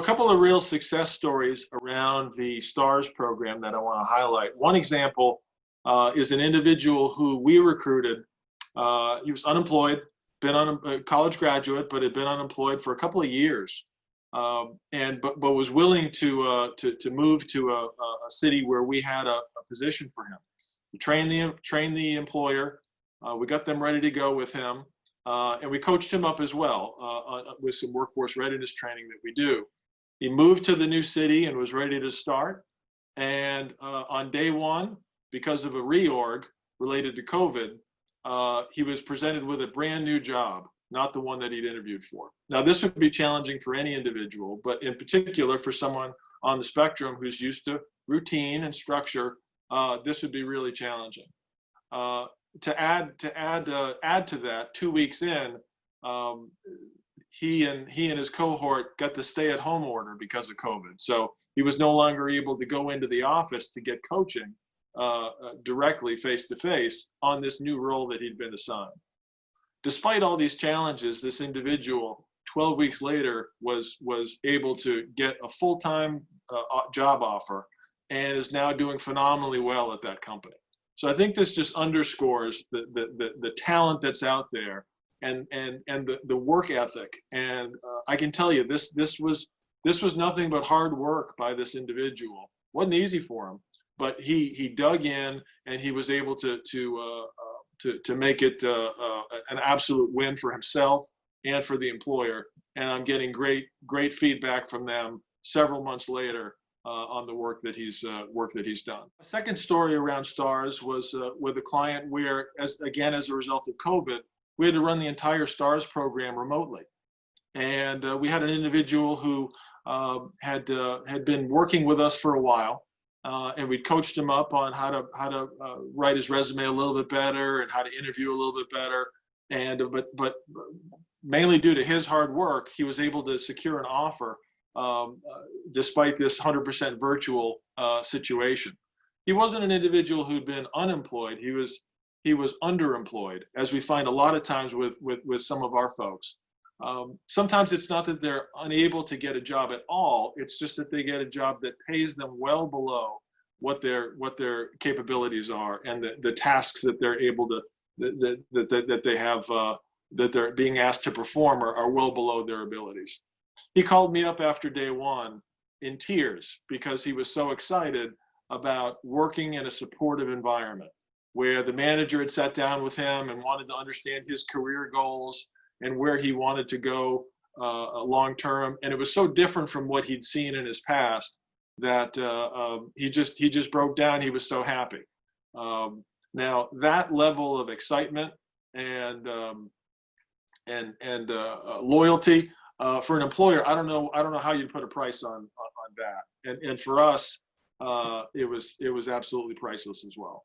a couple of real success stories around the STARS program that I want to highlight. One example is an individual who we recruited. He was unemployed, been a college graduate, but had been unemployed for a couple of years, but was willing to move to a city where we had a position for him. We trained the employer. We got them ready to go with him, and we coached him up as well with some workforce readiness training that we do. He moved to the new city and was ready to start. And on day one, because of a reorg related to COVID, he was presented with a brand new job, not the one that he'd interviewed for. Now, this would be challenging for any individual, but in particular for someone on the spectrum who's used to routine and structure, this would be really challenging. To add to that, 2 weeks in, he and his cohort got the stay-at-home order because of COVID. So he was no longer able to go into the office to get coaching directly face-to-face on this new role that he'd been assigned. Despite all these challenges, this individual, 12 weeks later, was able to get a full-time job offer and is now doing phenomenally well at that company. So I think this just underscores the talent that's out there and the work ethic. And I can tell you, this was nothing but hard work by this individual. Wasn't easy for him, but he dug in and he was able to make it an absolute win for himself and for the employer. And I'm getting great feedback from them several months later on the work that he's done. A second story around STARS was with a client where, as a result of COVID, we had to run the entire STARS program remotely. And we had an individual who had been working with us for a while, and we coached him up on how to write his resume a little bit better and how to interview a little bit better. And but mainly due to his hard work, he was able to secure an offer despite this 100% virtual situation. He wasn't an individual who'd been unemployed. He was underemployed, as we find a lot of times with some of our folks. Sometimes it's not that they're unable to get a job at all. It's just that they get a job that pays them well below what their capabilities are, and the tasks that they're able to that they have that they're being asked to perform are well below their abilities. He called me up after day one in tears because he was so excited about working in a supportive environment where the manager had sat down with him and wanted to understand his career goals and where he wanted to go long term. And it was so different from what he'd seen in his past that he just broke down. He was so happy. Now that level of excitement and loyalty for an employer, I don't know how you put a price on that. And for us, it was absolutely priceless as well.